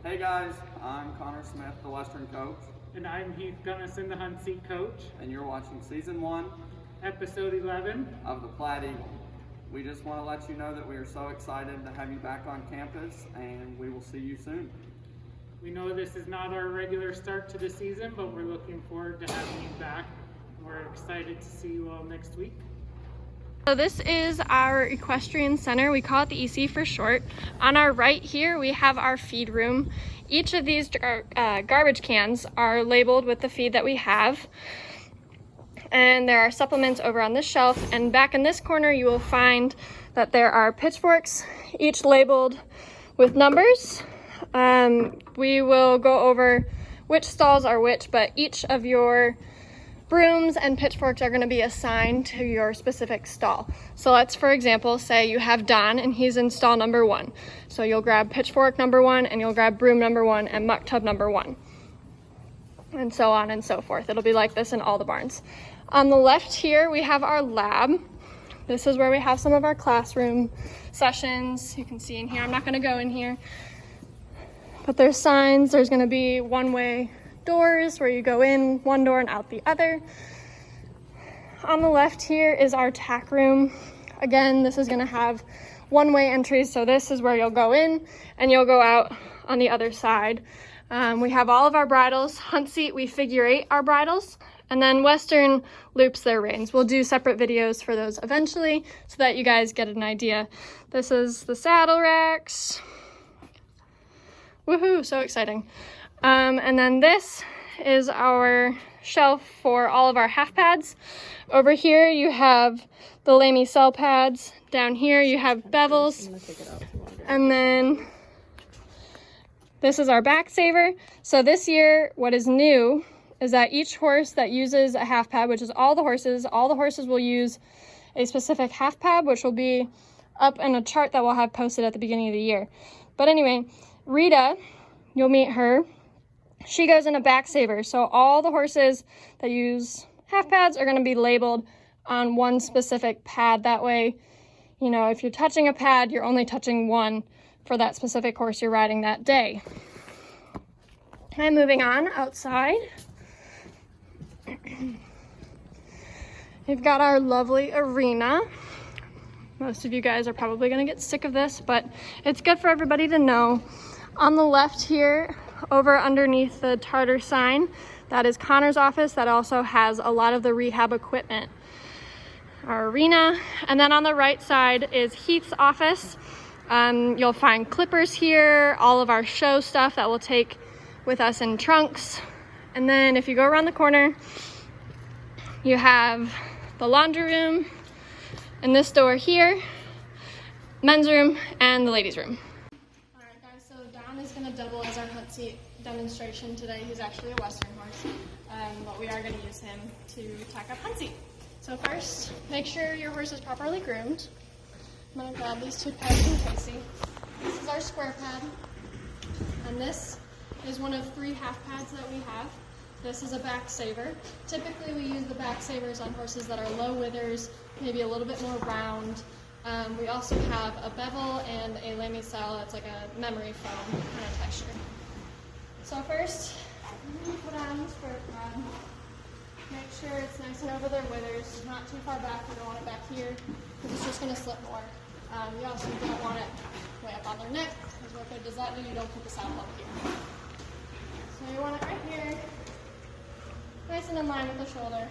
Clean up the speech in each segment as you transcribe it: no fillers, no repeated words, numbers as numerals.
Hey guys, I'm Connor Smith, the Western coach, And I'm Heath Gunnison, the Hunt Seat coach. and you're watching Season 1 Episode 11. of the Platte Eagle. We just want to let you know that we are so excited to have you back on campus, and we will see you soon. We know this is not our regular start to the season, but we're looking forward to having you back. We're excited to see you all next week. So this is our equestrian center. We call it the EC for short. On our right here, we have our feed room. Each of these garbage cans are labeled with the feed that we have. And there are supplements over on this shelf. And back in this corner, you will find that there are pitchforks, each labeled with numbers. We will go over which stalls are which, but each of your brooms and pitchforks are going to be assigned to your specific stall. So let's, for example, say you have Don and he's in stall number 1. So you'll grab pitchfork number 1 and you'll grab broom number 1 and muck tub number 1. And so on and so forth. It'll be like this in all the barns. On the left here, we have our lab. This is where we have some of our classroom sessions. You can see in here. I'm not going to go in here. But there's signs. There's going to be one-way doors where you go in one door and out the other. On the left here is our tack room. Again, this is going to have one-way entries, so this is where you'll go in and you'll go out on the other side. We have all of our bridles. Hunt Seat, we figure 8 our bridles, and then Western loops their reins. We'll do separate videos for those eventually so that you guys get an idea. This is the saddle racks. Woohoo, so exciting. And then this is our shelf for all of our half pads. Over here you have the Lamy cell pads. Down here you have bevels. And then this is our back saver. So this year what is new is that each horse that uses a half pad, which is all the horses will use a specific half pad, which will be up in a chart that we'll have posted at the beginning of the year. But anyway, Rita, you'll meet her. She goes in a back saver. So all the horses that use half pads are going to be labeled on one specific pad. That way, you know, if you're touching a pad, you're only touching one for that specific horse you're riding that day. I'm moving on outside. We've got our lovely arena. Most of you guys are probably going to get sick of this, but it's good for everybody to know. On the left here, over underneath the Tartar sign, that is Connor's office. That also has a lot of the rehab equipment. Our arena. And then on the right side is Heath's office. You'll find clippers here, all of our show stuff that we'll take with us in trunks. And then if you go around the corner, you have the laundry room, and this door here, men's room, and the ladies' room. Alright guys, so Don is going to double as our Hunt Seat demonstration today. He's actually a Western horse, but we are going to use him to tack up Hunt Seat. So first, make sure your horse is properly groomed. I'm going to grab these 2 pads from Casey. This is our square pad, and this is one of 3 half pads that we have. This is a back saver. Typically we use the back savers on horses that are low withers, maybe a little bit more round. We also have a bevel and a Lamy cell. It's like a memory foam kind of texture. So first, put on the square pad. Make sure it's nice and over their withers, not too far back. We don't want it back here because it's just going to slip more. You also don't want it way up on their neck, because what good does that do? You don't put the saddle up here. So you want it right here, nice and in line with the shoulder.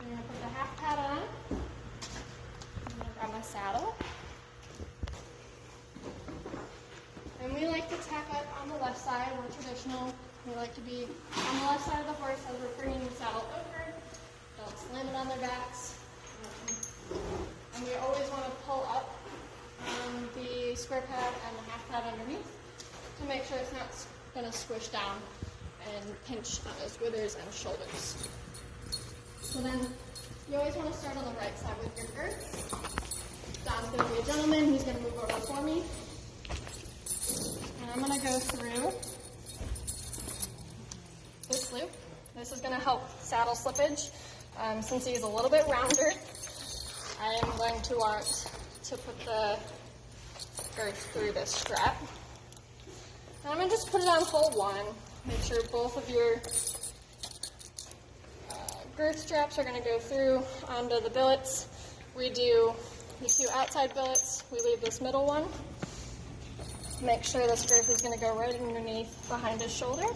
I'm going to put the half pad on. I'm going to grab my saddle. And we like to tack up on the left side. We're traditional. We like to be on the left side of the horse as we're bringing the saddle over. Don't slam it on their backs. And we always want to pull up the square pad and the half pad underneath to make sure it's not going to squish down and pinch on those withers and shoulders. So then you always want to start on the right side with your girths. Don's going to be a gentleman. He's going to move over for me. And I'm going to go through this loop. This is going to help saddle slippage. Since he's a little bit rounder, I am going to want to put the girth through this strap. gonna just put it on hole 1. Make sure both of your girth straps are gonna go through onto the billets. We do the 2 outside billets. We leave this middle one. Make sure this girth is gonna go right underneath behind his shoulder.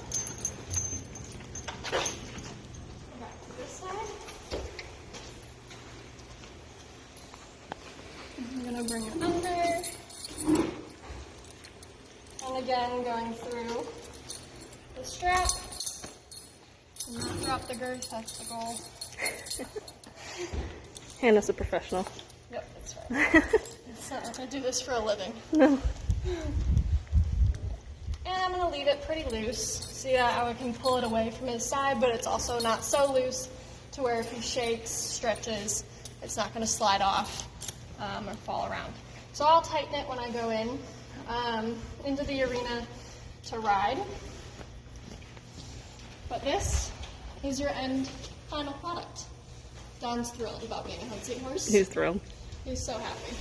Back to this side. I'm gonna bring it under. And again, going through the strap. And not drop the girth, that's the goal. Hannah's a professional. Yep, that's right. It's not like I do this for a living. No. And I'm gonna leave it pretty loose. See how I can pull it away from his side, but it's also not so loose to where if he shakes, stretches, it's not gonna slide off or fall around. So I'll tighten it when I go in into the arena to ride. But this is your end final product. Don's thrilled about being a hunting horse. He's thrilled. He's so happy.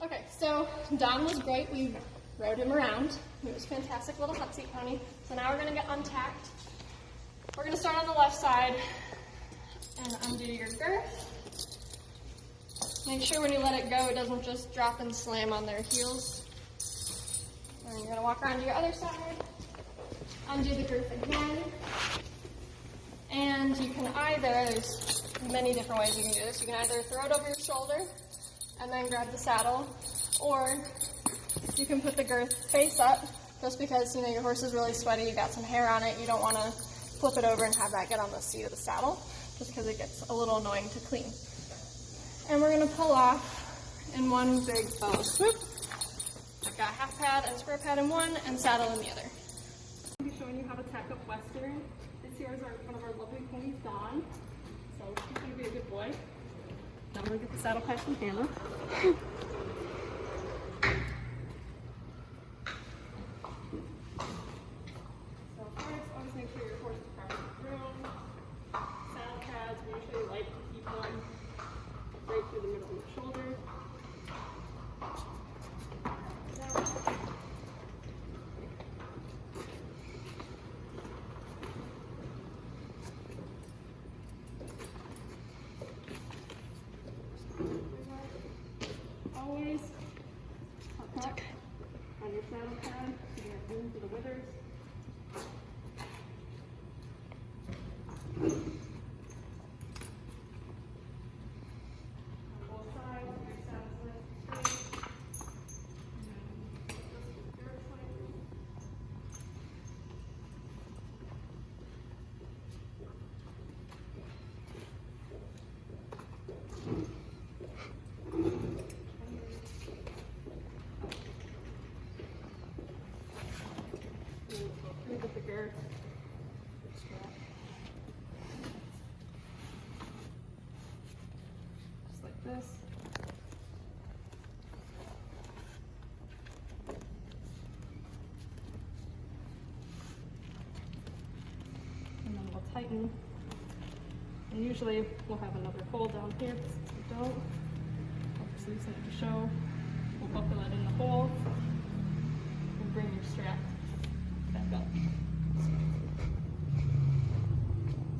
Okay, so Don was great. We rode him around. He was a fantastic little hot seat pony. So now we're gonna get untacked. We're gonna start on the left side and undo your girth. Make sure when you let it go, it doesn't just drop and slam on their heels. And you're gonna walk around to your other side, undo the girth again. And you can either, there's many different ways you can do this. You can either throw it over your shoulder and then grab the saddle, or you can put the girth face up, just because, you know, your horse is really sweaty, you got some hair on it, you don't want to flip it over and have that get on the seat of the saddle, just because it gets a little annoying to clean. And we're going to pull off in one big swoop. I've got half pad and square pad in one, and saddle in the other. I'll be showing you how to tack up Western. This here is one of our lovely ponies, Don. So he's going to be a good boy. Now I'm going to get the saddle patch from Hannah. So first, always make sure your horse is properly groomed. Saddle pads, we usually like to keep them right through the middle of the shoulder. Always tuck up on your saddle pad so you have room for the withers. On both sides, your saddle's nice and straight. And then just with your slightly. With the girth, strap. Just like this. And then we'll tighten. And usually we'll have another hole down here, but since we don't, I'll just loosen it to show. We'll buckle it in the hole and bring your strap back up.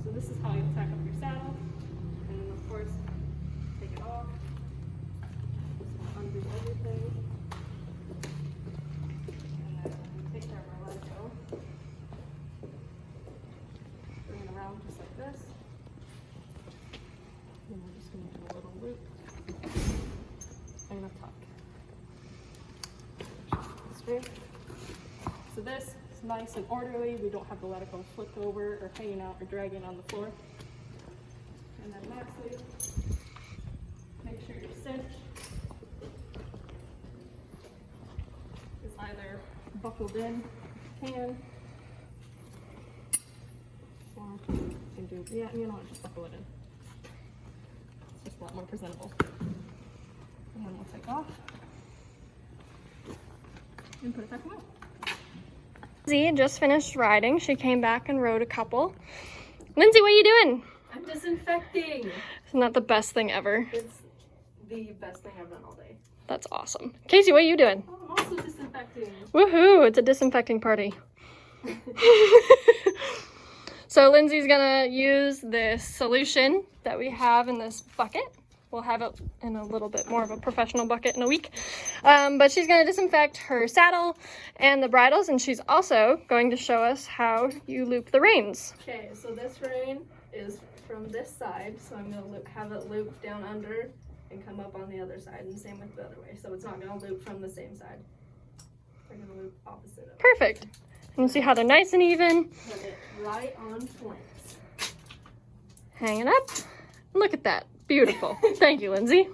So this is how you'll tack up your saddle, and then of course take it off. Just undo everything, and then take care of our Lego. Bring it around just like this, and we're just going to do a little loop and a tuck. Straight. So this is nice and orderly. We don't have to let it go flipped over or hanging out or dragging on the floor. And then lastly, make sure your cinch is either buckled in if you can, or you can do, yeah, you know what, just buckle it in. It's just a lot more presentable. And then we'll take off and put it back away. Lindsay just finished riding. She came back and rode a couple. Lindsay, what are you doing? I'm disinfecting. Isn't that the best thing ever? It's the best thing I've done all day. That's awesome. Casey, what are you doing? Oh, I'm also disinfecting. Woohoo, it's a disinfecting party. So Lindsay's gonna use this solution that we have in this bucket. We'll have it in a little bit more of a professional bucket in a week. But she's gonna disinfect her saddle and the bridles, and she's also going to show us how you loop the reins. Okay, so this rein is from this side, so I'm gonna have it loop down under and come up on the other side, and same with the other way. So it's not gonna loop from the same side. They're gonna loop opposite of it. Perfect. And you see how they're nice and even. Put it right on point. Hang it up. Look at that. Beautiful. Thank you, Lindsay.